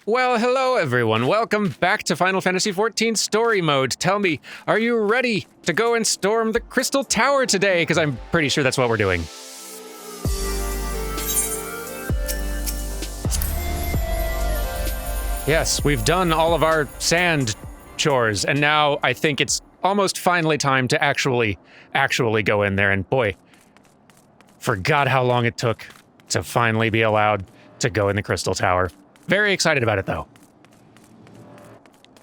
Well, hello everyone. Welcome back to Final Fantasy XIV Story Mode. Tell me, are you ready to go and storm the Crystal Tower today? Because I'm pretty sure that's what we're doing. Yes, we've done all of our sand chores, and now I think it's almost finally time to actually go in there, and boy, forgot how long it took to finally be allowed to go in the Crystal Tower. Very excited about it, though.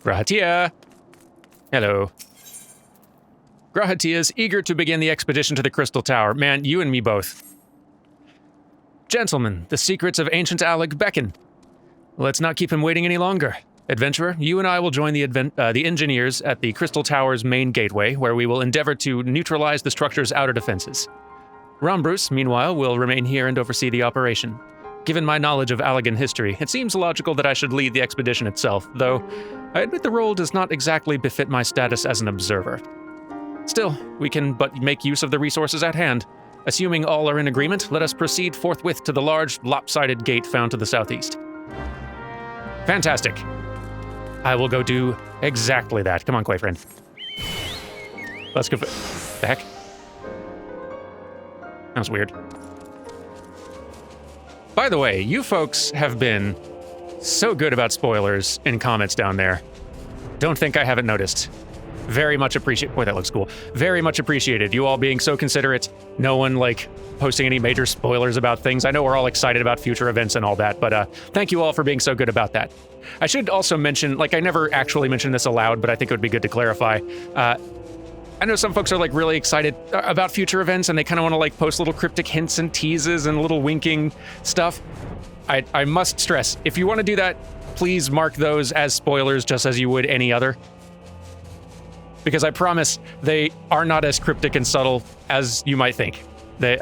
Grahatia! Hello. Grahatia is eager to begin the expedition to the Crystal Tower. Man, you and me both. Gentlemen, the secrets of ancient Alec beckon. Let's not keep him waiting any longer. Adventurer, you and I will join the engineers at the Crystal Tower's main gateway, where we will endeavor to neutralize the structure's outer defenses. Rombruce, meanwhile, will remain here and oversee the operation. Given my knowledge of Allegan history, it seems logical that I should lead the expedition itself, though I admit the role does not exactly befit my status as an observer. Still, we can but make use of the resources at hand. Assuming all are in agreement, let us proceed forthwith to the large, lopsided gate found to the southeast. Fantastic. I will go do exactly that. Come on, Quay friend. Let's go. The heck? That was weird. By the way, you folks have been so good about spoilers in comments down there. Don't think I haven't noticed. Very much appreciate. Boy, that looks cool. Very much appreciated. You all being so considerate. No one, posting any major spoilers about things. I know we're all excited about future events and all that, but thank you all for being so good about that. I should also mention, I never actually mentioned this aloud, but I think it would be good to clarify. I know some folks are really excited about future events and they kind of want to post little cryptic hints and teases and little winking stuff. I must stress, if you want to do that, please mark those as spoilers just as you would any other. Because I promise they are not as cryptic and subtle as you might think. They,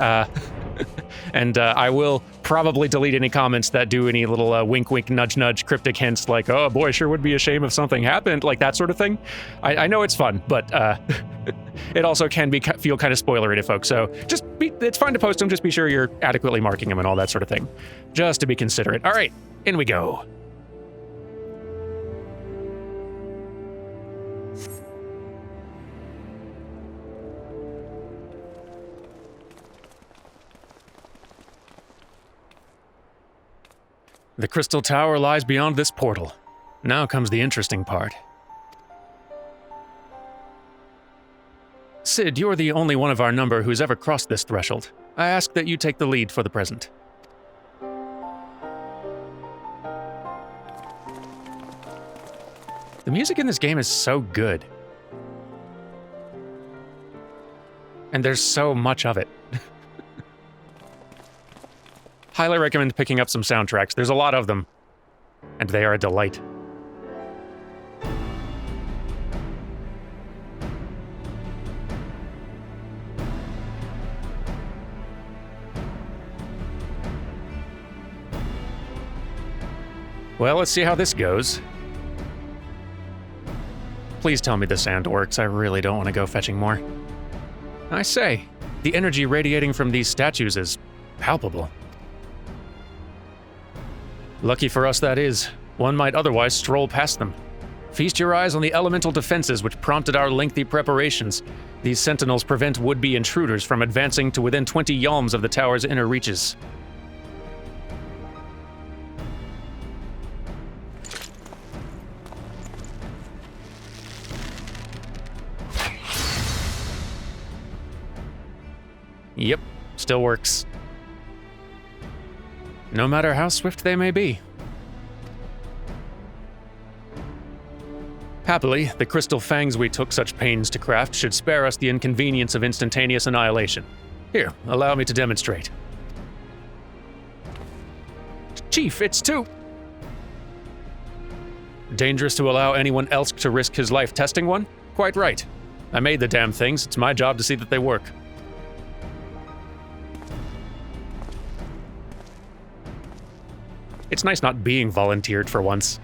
and I will probably delete any comments that do any little wink, wink, nudge, nudge, cryptic hints oh boy, sure would be a shame if something happened, that sort of thing. I know it's fun, but it also can feel kind of spoilery to folks. So it's fine to post them, just be sure you're adequately marking them and all that sort of thing. Just to be considerate. All right, in we go. The Crystal Tower lies beyond this portal. Now comes the interesting part. Cid, you're the only one of our number who's ever crossed this threshold. I ask that you take the lead for the present. The music in this game is so good. And there's so much of it. Highly recommend picking up some soundtracks. There's a lot of them, and they are a delight. Well, let's see how this goes. Please tell me the sand works. I really don't want to go fetching more. I say, the energy radiating from these statues is palpable. Lucky for us, that is. One might otherwise stroll past them. Feast your eyes on the elemental defenses which prompted our lengthy preparations. These sentinels prevent would-be intruders from advancing to within 20 yalms of the tower's inner reaches. Yep, still works. No matter how swift they may be. Happily, the crystal fangs we took such pains to craft should spare us the inconvenience of instantaneous annihilation. Here, allow me to demonstrate. Chief, it's too... Dangerous to allow anyone else to risk his life testing one? Quite right. I made the damn things, it's my job to see that they work. It's nice not being volunteered for once.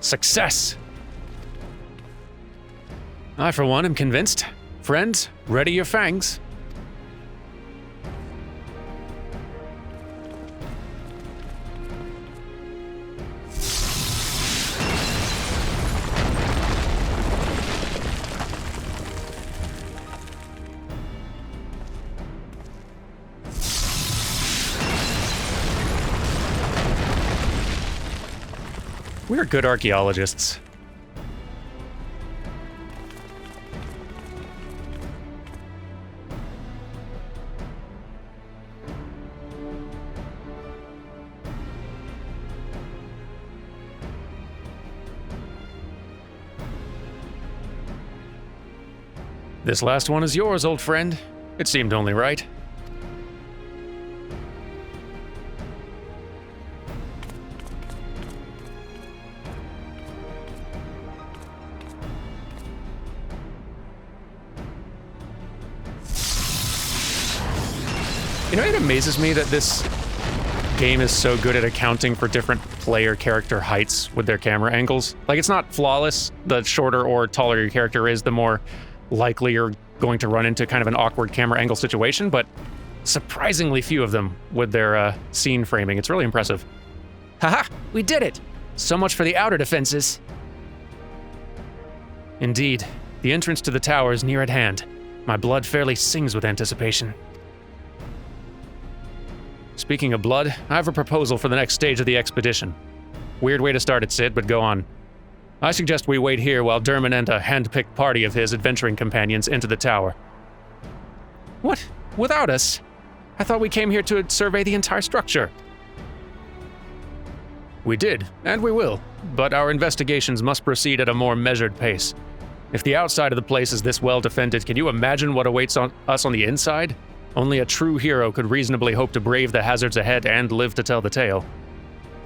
Success! I, for one, am convinced. Friends, ready your fangs. We're good archaeologists. This last one is yours, old friend. It seemed only right. You know, it amazes me that this game is so good at accounting for different player character heights with their camera angles. Like, it's not flawless. The shorter or taller your character is, the more likely you're going to run into kind of an awkward camera angle situation, but surprisingly few of them with their scene framing. It's really impressive. Haha, we did it! So much for the outer defenses. Indeed, the entrance to the tower is near at hand. My blood fairly sings with anticipation. Speaking of blood, I have a proposal for the next stage of the expedition. Weird way to start it, Sid, but go on. I suggest we wait here while Derman and a hand-picked party of his adventuring companions enter the tower. What? Without us? I thought we came here to survey the entire structure. We did, and we will, but our investigations must proceed at a more measured pace. If the outside of the place is this well defended, can you imagine what awaits us on the inside? Only a true hero could reasonably hope to brave the hazards ahead and live to tell the tale.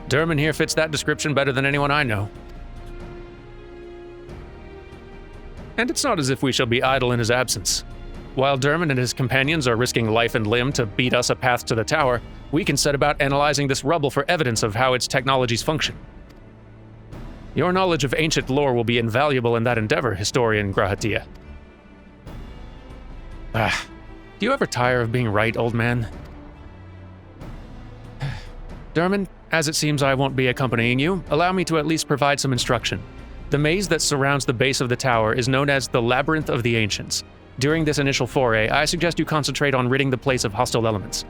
Derman here fits that description better than anyone I know. And it's not as if we shall be idle in his absence. While Derman and his companions are risking life and limb to beat us a path to the tower, we can set about analyzing this rubble for evidence of how its technologies function. Your knowledge of ancient lore will be invaluable in that endeavor, historian Grahatia. Do you ever tire of being right, old man? Derman, as it seems I won't be accompanying you, allow me to at least provide some instruction. The maze that surrounds the base of the tower is known as the Labyrinth of the Ancients. During this initial foray, I suggest you concentrate on ridding the place of hostile elements.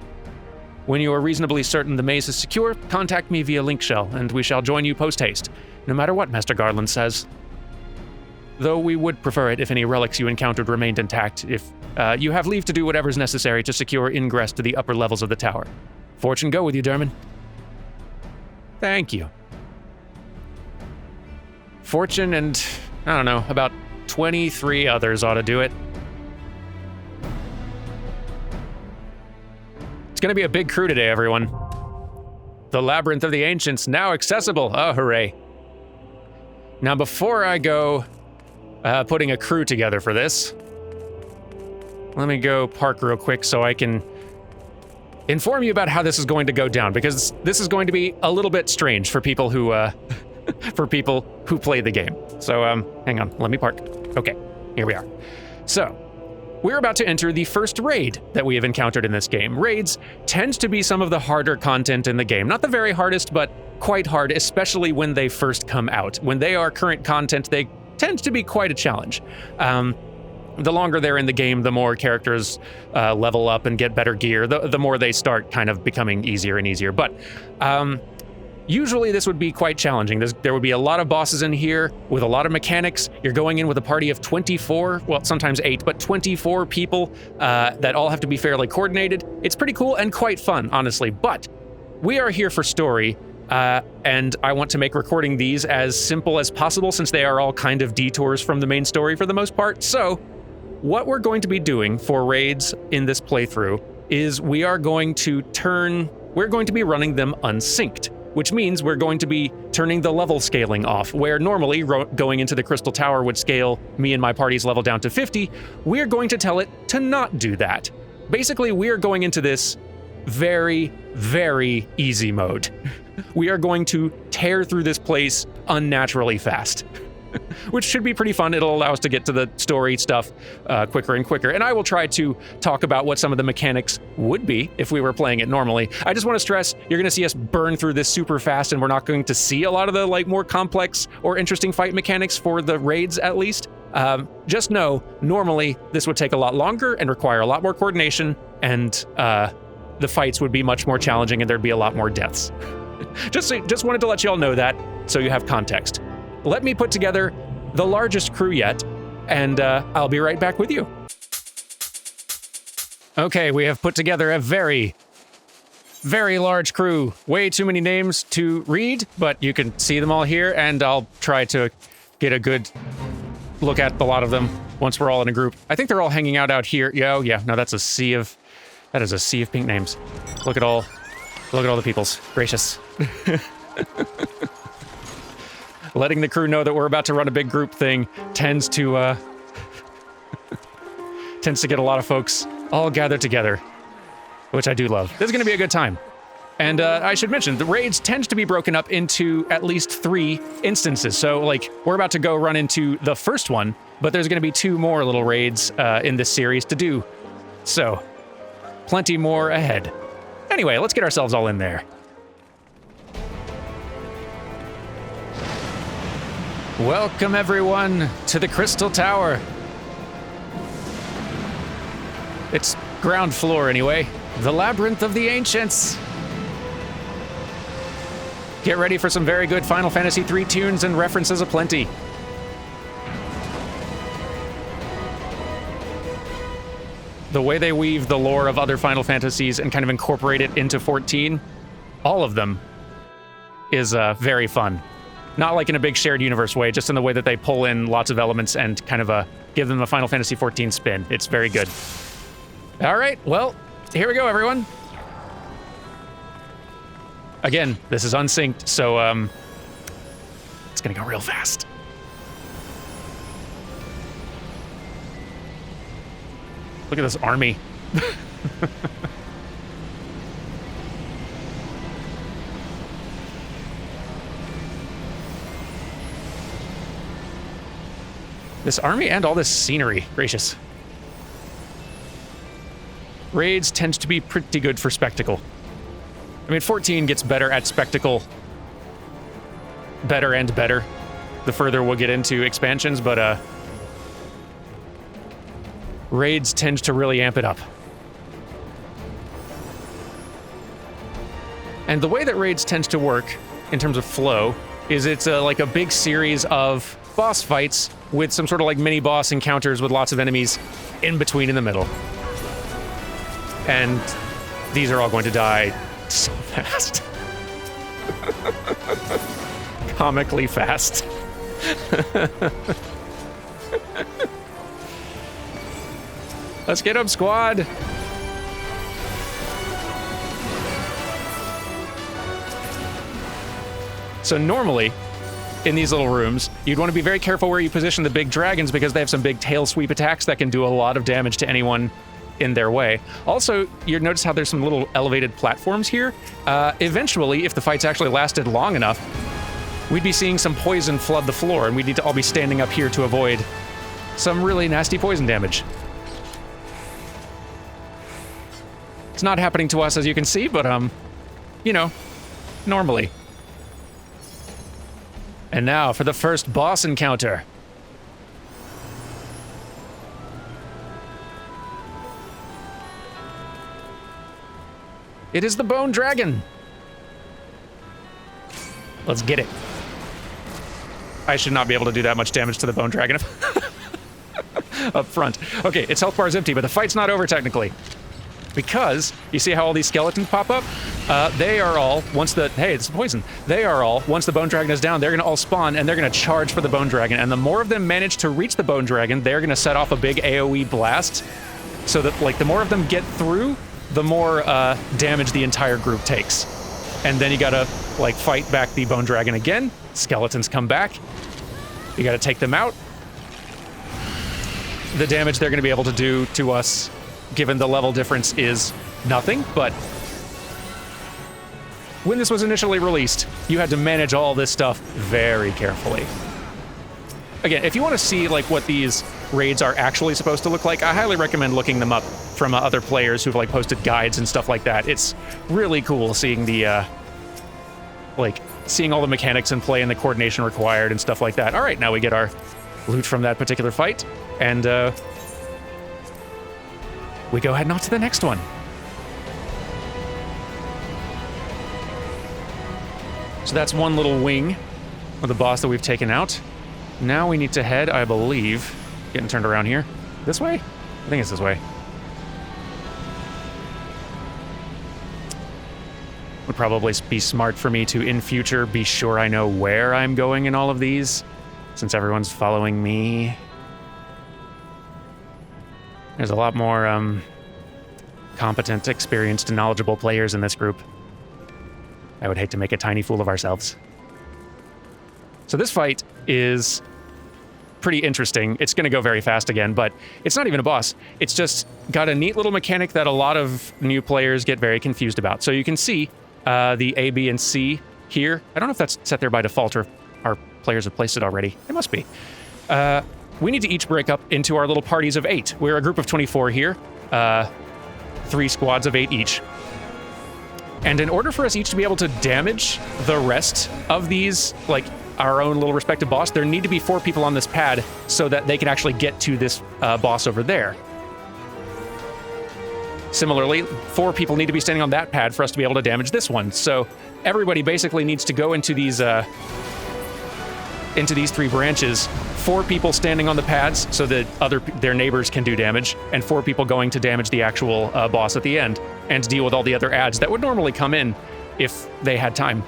When you are reasonably certain the maze is secure, contact me via link shell, and we shall join you post-haste, no matter what Master Garland says. Though we would prefer it if any relics you encountered remained intact, if you have leave to do whatever's necessary to secure ingress to the upper levels of the tower. Fortune go with you, Derman. Thank you. Fortune and, I don't know, about 23 others ought to do it. It's gonna be a big crew today, everyone. The Labyrinth of the Ancients, now accessible. Oh, hooray. Now, before I go putting a crew together for this, let me go park real quick so I can inform you about how this is going to go down, because this is going to be a little bit strange for people who for people who play the game. So hang on, let me park. Okay, here we are. So we're about to enter the first raid that we have encountered in this game. Raids tend to be some of the harder content in the game. Not the very hardest, but quite hard, especially when they first come out. When they are current content, they tend to be quite a challenge. The longer they're in the game, the more characters level up and get better gear, the more they start kind of becoming easier and easier. But usually this would be quite challenging. There would be a lot of bosses in here with a lot of mechanics. You're going in with a party of 24, well, sometimes 8, but 24 people that all have to be fairly coordinated. It's pretty cool and quite fun, honestly. But we are here for story, and I want to make recording these as simple as possible since they are all kind of detours from the main story for the most part. So what we're going to be doing for raids in this playthrough is we are going to be running them unsynced, which means we're going to be turning the level scaling off. Where normally going into the Crystal Tower would scale me and my party's level down to 50, we're going to tell it to not do that. Basically, we're going into this very, very easy mode. We are going to tear through this place unnaturally fast, which should be pretty fun. It'll allow us to get to the story stuff quicker and quicker. And I will try to talk about what some of the mechanics would be if we were playing it normally. I just want to stress, you're going to see us burn through this super fast, and we're not going to see a lot of the like more complex or interesting fight mechanics for the raids, at least. Just know, normally this would take a lot longer and require a lot more coordination, and the fights would be much more challenging and there'd be a lot more deaths. Just wanted to let you all know that, so you have context. Let me put together the largest crew yet, and I'll be right back with you. Okay, we have put together a very, very large crew. Way too many names to read, but you can see them all here, and I'll try to get a good look at a lot of them once we're all in a group. I think they're all hanging out here. Yeah, no, that is a sea of pink names. Look at all the peoples. Gracious. Letting the crew know that we're about to run a big group thing tends to get a lot of folks all gathered together, which I do love. This is going to be a good time. And I should mention, the raids tend to be broken up into at least 3 instances. So, like, we're about to go run into the first one, but there's going to be 2 more little raids in this series to do. So, plenty more ahead. Anyway, let's get ourselves all in there. Welcome, everyone, to the Crystal Tower. It's ground floor, anyway. The Labyrinth of the Ancients. Get ready for some very good Final Fantasy III tunes and references aplenty. The way they weave the lore of other Final Fantasies and kind of incorporate it into 14, all of them, is very fun. Not like in a big shared universe way, just in the way that they pull in lots of elements and kind of give them a Final Fantasy XIV spin. It's very good. All right, well, here we go, everyone. Again, this is unsynced, so it's gonna go real fast. Look at this army. This army and all this scenery, gracious. Raids tend to be pretty good for spectacle. I mean, 14 gets better at spectacle. Better and better. The further we'll get into expansions, but raids tend to really amp it up. And the way that raids tends to work, in terms of flow, is it's like a big series of boss fights with some sort of like mini boss encounters with lots of enemies in between in the middle. And these are all going to die so fast. Comically fast. Let's get him, squad. So normally, in these little rooms, you'd want to be very careful where you position the big dragons because they have some big tail sweep attacks that can do a lot of damage to anyone in their way. Also, you notice how there's some little elevated platforms here. Eventually, if the fights actually lasted long enough, we'd be seeing some poison flood the floor, and we'd need to all be standing up here to avoid some really nasty poison damage. It's not happening to us, as you can see, but, you know, normally. And now for the first boss encounter. It is the Bone Dragon. Let's get it. I should not be able to do that much damage to the Bone Dragon up front. Okay, its health bar is empty, but the fight's not over technically. Because, you see how all these skeletons pop up? They are all, once the, hey, it's poison. They are all, once the Bone Dragon is down, they're gonna all spawn and they're gonna charge for the Bone Dragon. And the more of them manage to reach the Bone Dragon, they're gonna set off a big AoE blast. So that, like, the more of them get through, the more damage the entire group takes. And then you gotta, like, fight back the Bone Dragon again. Skeletons come back. You gotta take them out. The damage they're gonna be able to do to us, given the level difference, is nothing, but when this was initially released, you had to manage all this stuff very carefully. Again, if you want to see like what these raids are actually supposed to look like, I highly recommend looking them up from other players who've like posted guides and stuff like that. It's really cool seeing the seeing all the mechanics in play and the coordination required and stuff like that. All right, now we get our loot from that particular fight, and we go ahead and on to the next one. So that's one little wing of the boss that we've taken out. Now we need to head, I believe, getting turned around here. This way? I think it's this way. Would probably be smart for me to, in future, be sure I know where I'm going in all of these, since everyone's following me. There's a lot more competent, experienced, and knowledgeable players in this group. I would hate to make a tiny fool of ourselves. So this fight is pretty interesting. It's going to go very fast again, but it's not even a boss. It's just got a neat little mechanic that a lot of new players get very confused about. So you can see the A, B, and C here. I don't know if that's set there by default or our players have placed it already. It must be. We need to each break up into our little parties of 8. We're a group of 24 here. 3 squads of 8 each. And in order for us each to be able to damage the rest of these, like, our own little respective boss, there need to be 4 people on this pad so that they can actually get to this boss over there. Similarly, 4 people need to be standing on that pad for us to be able to damage this one. So everybody basically needs to go into these 3 branches. 4 people standing on the pads so that their neighbors can do damage, and 4 people going to damage the actual boss at the end and deal with all the other adds that would normally come in if they had time.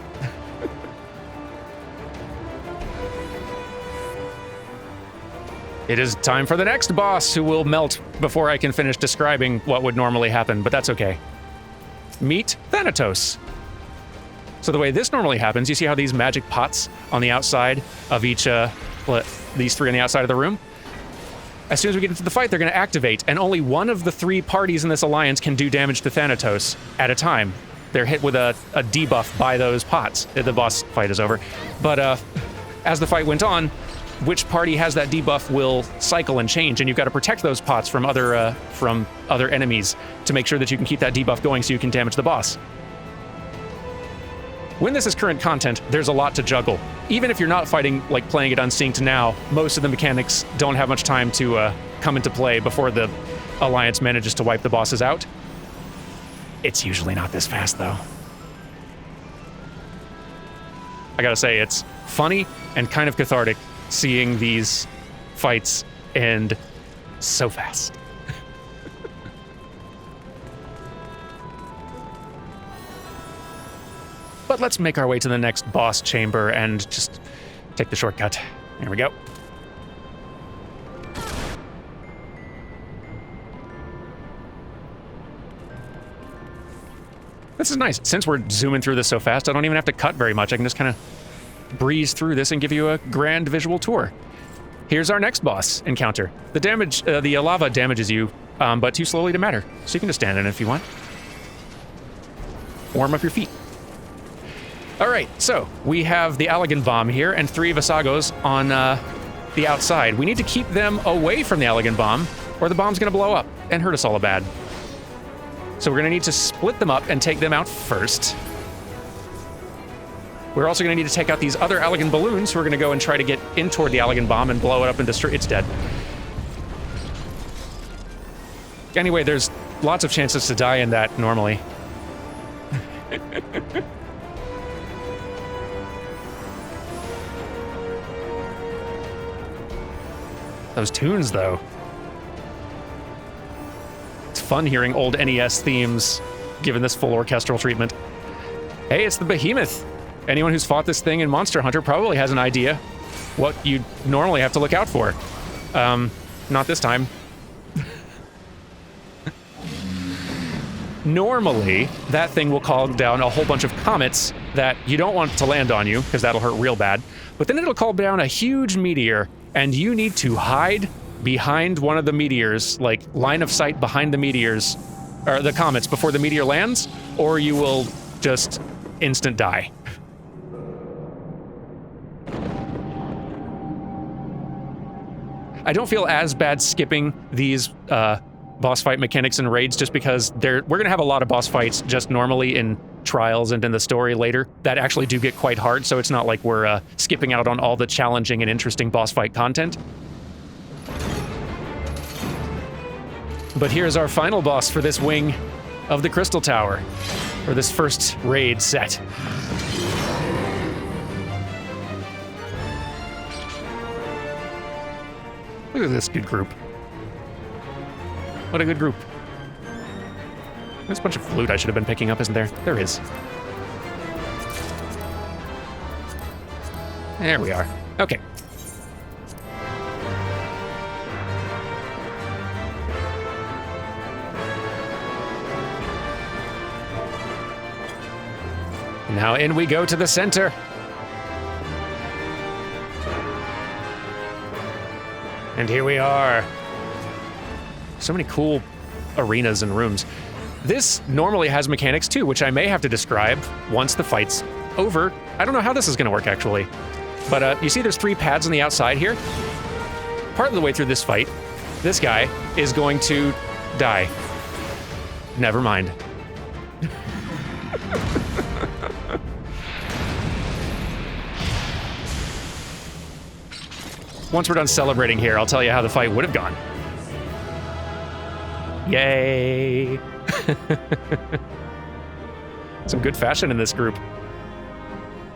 It is time for the next boss, who will melt before I can finish describing what would normally happen, but that's okay. Meet Thanatos. So the way this normally happens, you see how these magic pots on the outside of each, these 3 on the outside of the room? As soon as we get into the fight, they're going to activate, and only one of the 3 parties in this alliance can do damage to Thanatos at a time. They're hit with a debuff by those pots. The boss fight is over. But as the fight went on, which party has that debuff will cycle and change, and you've got to protect those pots from other enemies to make sure that you can keep that debuff going so you can damage the boss. When this is current content, there's a lot to juggle. Even if you're not fighting, like playing it unsynced now, most of the mechanics don't have much time to come into play before the Alliance manages to wipe the bosses out. It's usually not this fast, though. I gotta say, it's funny and kind of cathartic seeing these fights end so fast. But let's make our way to the next boss chamber and just take the shortcut. Here we go. This is nice. Since we're zooming through this so fast, I don't even have to cut very much. I can just kind of breeze through this and give you a grand visual tour. Here's our next boss encounter. The damage, the lava damages you, but too slowly to matter. So you can just stand in it if you want. Warm up your feet. All right, so we have the Allegan bomb here and 3 Visagos on the outside. We need to keep them away from the Allegan bomb, or the bomb's gonna blow up and hurt us all bad. So we're gonna need to split them up and take them out first. We're also gonna need to take out these other Allegan balloons, who are gonna go and try to get in toward the Allegan bomb and blow it up and destroy it. It's dead. Anyway, there's lots of chances to die in that normally. Those tunes, though. It's fun hearing old NES themes given this full orchestral treatment. Hey, it's the Behemoth. Anyone who's fought this thing in Monster Hunter probably has an idea what you normally have to look out for. Not this time. Normally, that thing will call down a whole bunch of comets that you don't want to land on you, because that'll hurt real bad. But then it'll call down a huge meteor, and you need to hide behind one of the meteors, like line of sight behind the meteors, or the comets before the meteor lands, or you will just instant die. I don't feel as bad skipping these boss fight mechanics and raids just because we're going to have a lot of boss fights just normally in trials and in the story later that actually do get quite hard, so it's not like we're skipping out on all the challenging and interesting boss fight content. But here's our final boss for this wing of the Crystal Tower, for this first raid set. Look at this good group. What a good group. There's a bunch of flute I should have been picking up, isn't there? There is. There we are. Okay. Now in we go to the center. And here we are. So many cool arenas and rooms. This normally has mechanics too, which I may have to describe once the fight's over. I don't know how this is gonna work actually. But you see there's 3 pads on the outside here? Part of the way through this fight, this guy is going to die. Never mind. Once we're done celebrating here, I'll tell you how the fight would have gone. Yay! Some good fashion in this group,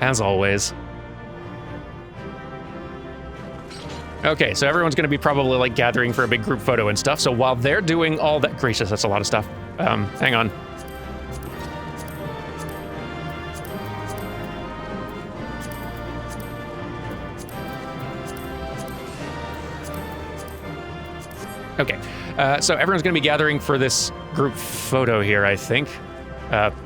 as always. Okay, so everyone's gonna be probably like gathering for a big group photo and stuff, so while they're doing all that, gracious, that's a lot of stuff. Hang on. Okay, so everyone's gonna be gathering for this group photo here, I think,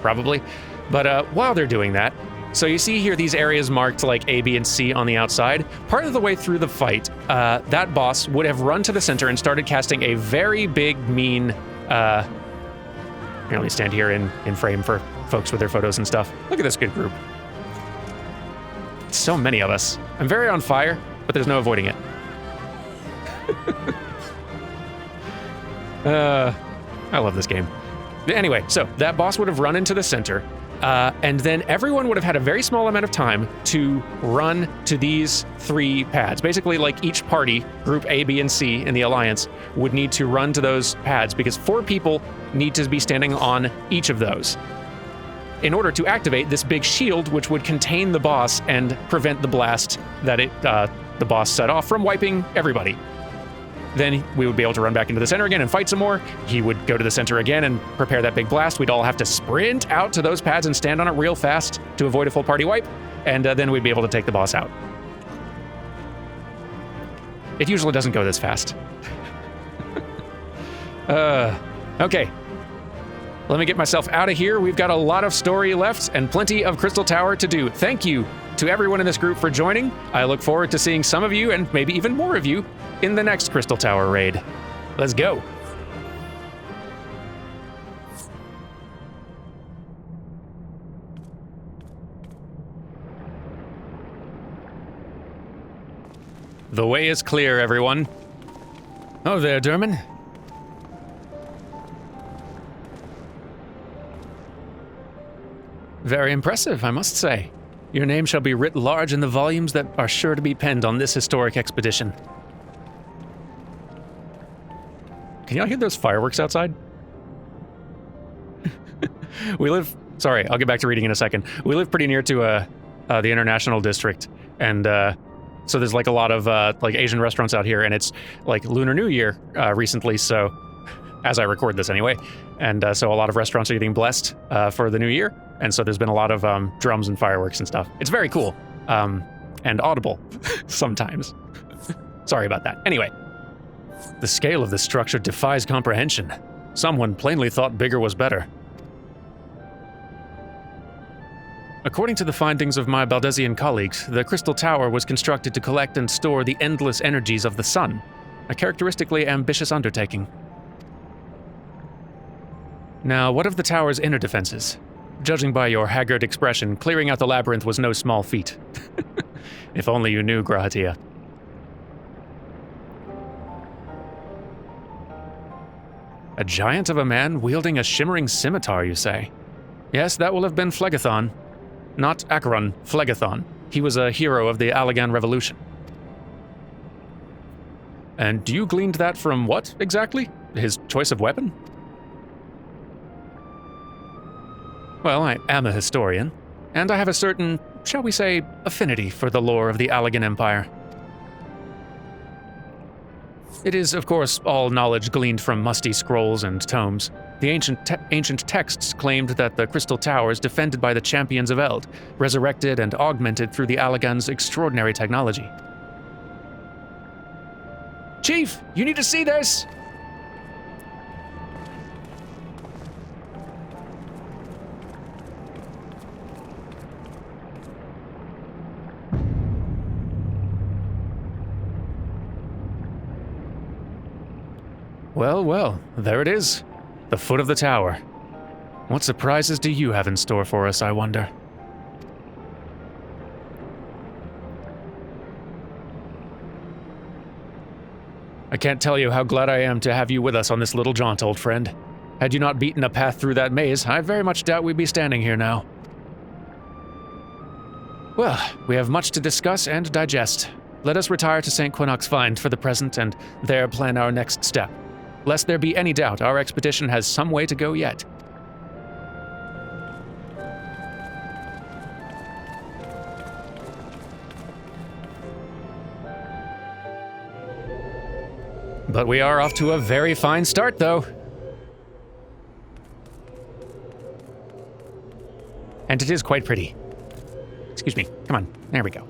probably. But while they're doing that, so you see here these areas marked like A, B, and C on the outside. Part of the way through the fight, that boss would have run to the center and started casting a very big, mean, here, let me stand here in frame for folks with their photos and stuff. Look at this good group. So many of us. I'm very on fire, but there's no avoiding it. I love this game. Anyway, so that boss would have run into the center, and then everyone would have had a very small amount of time to run to these 3 pads. Basically, like each party, group A, B, and C in the Alliance, would need to run to those pads because 4 people need to be standing on each of those in order to activate this big shield, which would contain the boss and prevent the blast that the boss set off from wiping everybody. Then we would be able to run back into the center again and fight some more. He would go to the center again and prepare that big blast. We'd all have to sprint out to those pads and stand on it real fast to avoid a full party wipe, and then we'd be able to take the boss out. It usually doesn't go this fast. Okay. Let me get myself out of here. We've got a lot of story left and plenty of Crystal Tower to do. Thank you to everyone in this group for joining. I look forward to seeing some of you, and maybe even more of you, in the next Crystal Tower raid. Let's go. The way is clear, everyone. Oh there, Derman. Very impressive, I must say. Your name shall be writ large in the volumes that are sure to be penned on this historic expedition. Can y'all hear those fireworks outside? We live... Sorry, I'll get back to reading in a second. We live pretty near to the International District, and so there's like a lot of like Asian restaurants out here, and it's like Lunar New Year recently, so... As I record this anyway. And so a lot of restaurants are getting blessed for the new year, and so there's been a lot of drums and fireworks and stuff. It's very cool, and audible sometimes. Sorry about that. Anyway. The scale of this structure defies comprehension. Someone plainly thought bigger was better. According to the findings of my Baldesian colleagues, the Crystal Tower was constructed to collect and store the endless energies of the sun, a characteristically ambitious undertaking. Now, what of the tower's inner defenses? judging by your haggard expression, clearing out the labyrinth was no small feat. If only you knew, Grahatia. A giant of a man wielding a shimmering scimitar, you say? Yes, that will have been Phlegathon. Not Acheron, Phlegathon. He was a hero of the Allagan Revolution. And you gleaned that from what, exactly? His choice of weapon? Well, I am a historian, and I have a certain, shall we say, affinity for the lore of the Allagan Empire. It is, of course, all knowledge gleaned from musty scrolls and tomes. The ancient texts claimed that the Crystal Tower is defended by the champions of Eld, resurrected and augmented through the Allagan's extraordinary technology. Chief, you need to see this! Well, well, there it is. The foot of the tower. What surprises do you have in store for us, I wonder? I can't tell you how glad I am to have you with us on this little jaunt, old friend. Had you not beaten a path through that maze, I very much doubt we'd be standing here now. Well, we have much to discuss and digest. Let us retire to St. Quinox Find for the present and there plan our next step. Lest there be any doubt, our expedition has some way to go yet. But we are off to a very fine start, though. And it is quite pretty. Excuse me, come on, there we go.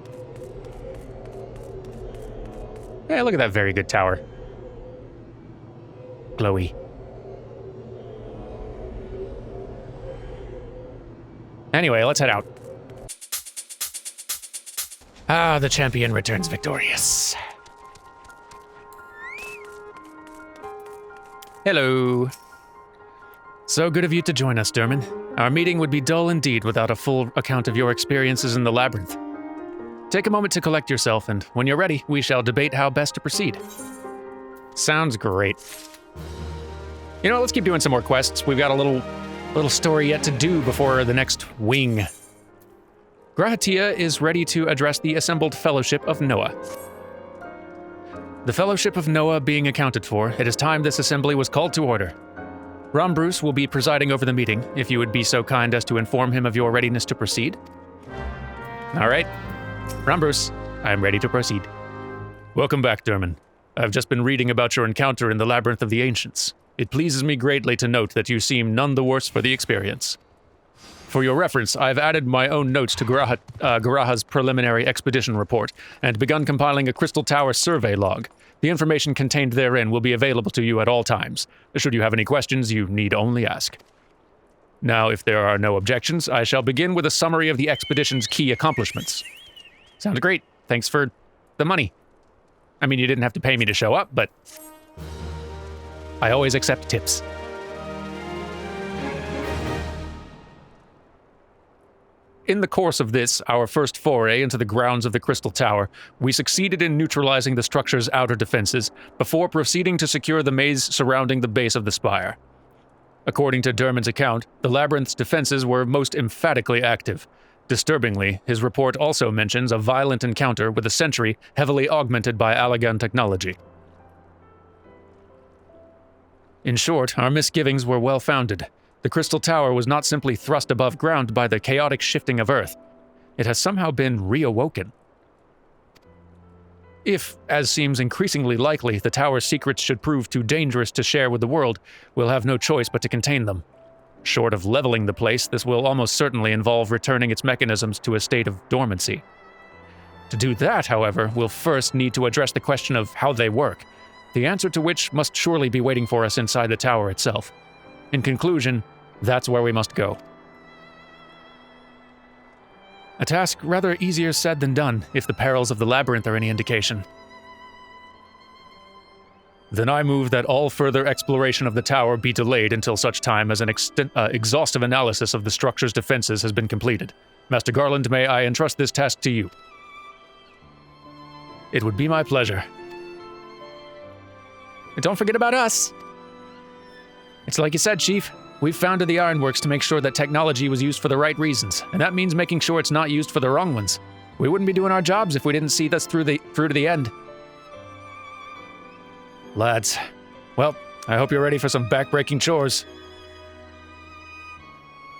Yeah, look at that very good tower. Glowy. Anyway, let's head out. Ah, the champion returns victorious. Hello. So good of you to join us, Derman. Our meeting would be dull indeed without a full account of your experiences in the Labyrinth. Take a moment to collect yourself, and when you're ready, we shall debate how best to proceed. Sounds great. You know, let's keep doing some more quests. We've got a little story yet to do before the next wing. Grahatia is ready to address the assembled Fellowship of Noah. The Fellowship of Noah being accounted for, it is time this assembly was called to order. Rombruce will be presiding over the meeting, if you would be so kind as to inform him of your readiness to proceed. All right. Rombruce, I am ready to proceed. Welcome back, Derman. I've just been reading about your encounter in the Labyrinth of the Ancients. It pleases me greatly to note that you seem none the worse for the experience. For your reference, I've added my own notes to Garaha's preliminary expedition report and begun compiling a Crystal Tower survey log. The information contained therein will be available to you at all times. Should you have any questions, you need only ask. Now, if there are no objections, I shall begin with a summary of the expedition's key accomplishments. Sounds great. Thanks for the money. I mean, you didn't have to pay me to show up, but I always accept tips. In the course of this, our first foray into the grounds of the Crystal Tower, we succeeded in neutralizing the structure's outer defenses before proceeding to secure the maze surrounding the base of the spire. According to Derman's account, the Labyrinth's defenses were most emphatically active. Disturbingly, his report also mentions a violent encounter with a sentry heavily augmented by Allagan technology. In short, our misgivings were well-founded. The Crystal Tower was not simply thrust above ground by the chaotic shifting of Earth. It has somehow been reawoken. If, as seems increasingly likely, the tower's secrets should prove too dangerous to share with the world, we'll have no choice but to contain them. Short of leveling the place, this will almost certainly involve returning its mechanisms to a state of dormancy. To do that, however, we'll first need to address the question of how they work, the answer to which must surely be waiting for us inside the tower itself. In conclusion, that's where we must go. A task rather easier said than done, if the perils of the Labyrinth are any indication. Then I move that all further exploration of the tower be delayed until such time as an exhaustive analysis of the structure's defenses has been completed. Master Garland, may I entrust this task to you? It would be my pleasure. And don't forget about us. It's like you said, Chief. We've founded the Ironworks to make sure that technology was used for the right reasons, and that means making sure it's not used for the wrong ones. We wouldn't be doing our jobs if we didn't see this through to the end. Lads, well, I hope you're ready for some back-breaking chores.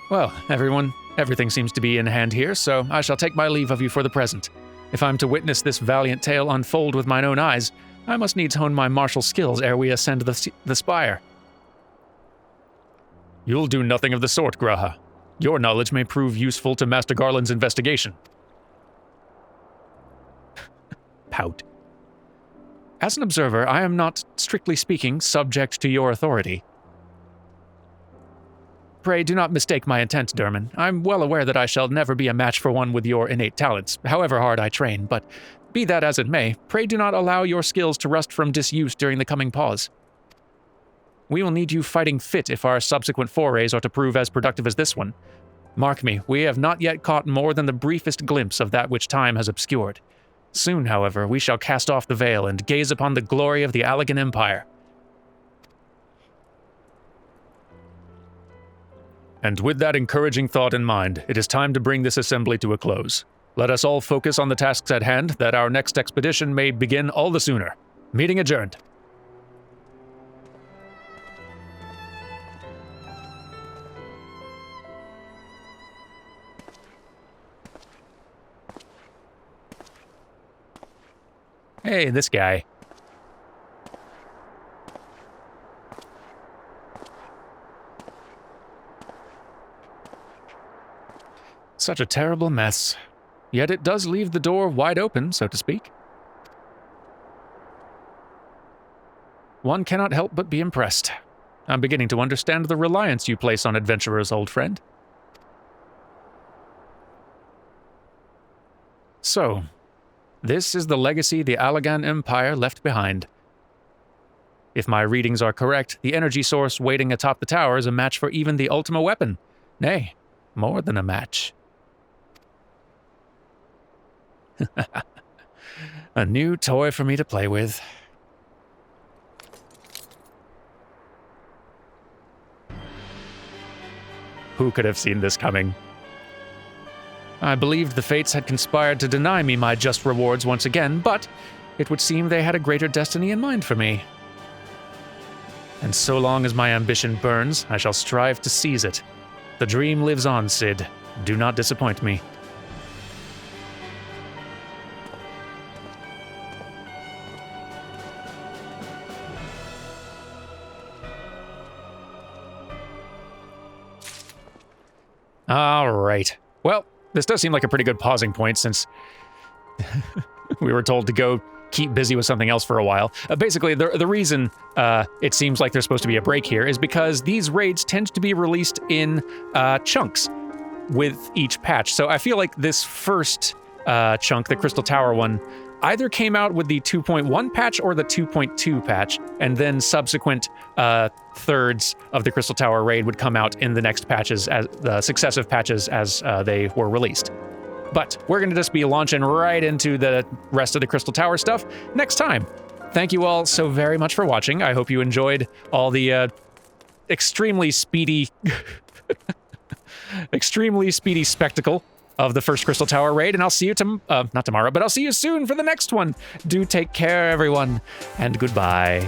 Well, everyone, everything seems to be in hand here, so I shall take my leave of you for the present. If I'm to witness this valiant tale unfold with mine own eyes, I must needs hone my martial skills ere we ascend the spire. You'll do nothing of the sort, Graha. Your knowledge may prove useful to Master Garland's investigation. Pout. As an observer, I am not, strictly speaking, subject to your authority. Pray do not mistake my intent, Durman. I'm well aware that I shall never be a match for one with your innate talents, however hard I train, but be that as it may, pray do not allow your skills to rust from disuse during the coming pause. We will need you fighting fit if our subsequent forays are to prove as productive as this one. Mark me, we have not yet caught more than the briefest glimpse of that which time has obscured. Soon, however, we shall cast off the veil and gaze upon the glory of the Allegan Empire. And with that encouraging thought in mind, it is time to bring this assembly to a close. Let us all focus on the tasks at hand, that our next expedition may begin all the sooner. Meeting adjourned. Hey, this guy. Such a terrible mess. Yet it does leave the door wide open, so to speak. One cannot help but be impressed. I'm beginning to understand the reliance you place on adventurers, old friend. So, this is the legacy the Allegan Empire left behind. If my readings are correct, the energy source waiting atop the tower is a match for even the Ultima weapon. Nay, more than a match. A new toy for me to play with. Who could have seen this coming? I believed the fates had conspired to deny me my just rewards once again, but it would seem they had a greater destiny in mind for me. And so long as my ambition burns, I shall strive to seize it. The dream lives on, Cid. Do not disappoint me. All right. Well, this does seem like a pretty good pausing point since we were told to go keep busy with something else for a while. Basically, the reason it seems like there's supposed to be a break here is because these raids tend to be released in chunks with each patch. So I feel like this first chunk, the Crystal Tower one, either came out with the 2.1 patch or the 2.2 patch, and then subsequent thirds of the Crystal Tower raid would come out in the next patches, as the successive patches as they were released. But we're going to just be launching right into the rest of the Crystal Tower stuff next time. Thank you all so very much for watching. I hope you enjoyed all the extremely speedy spectacle of the first Crystal Tower raid, and I'll see you not tomorrow, but I'll see you soon for the next one. Do take care, everyone, and goodbye.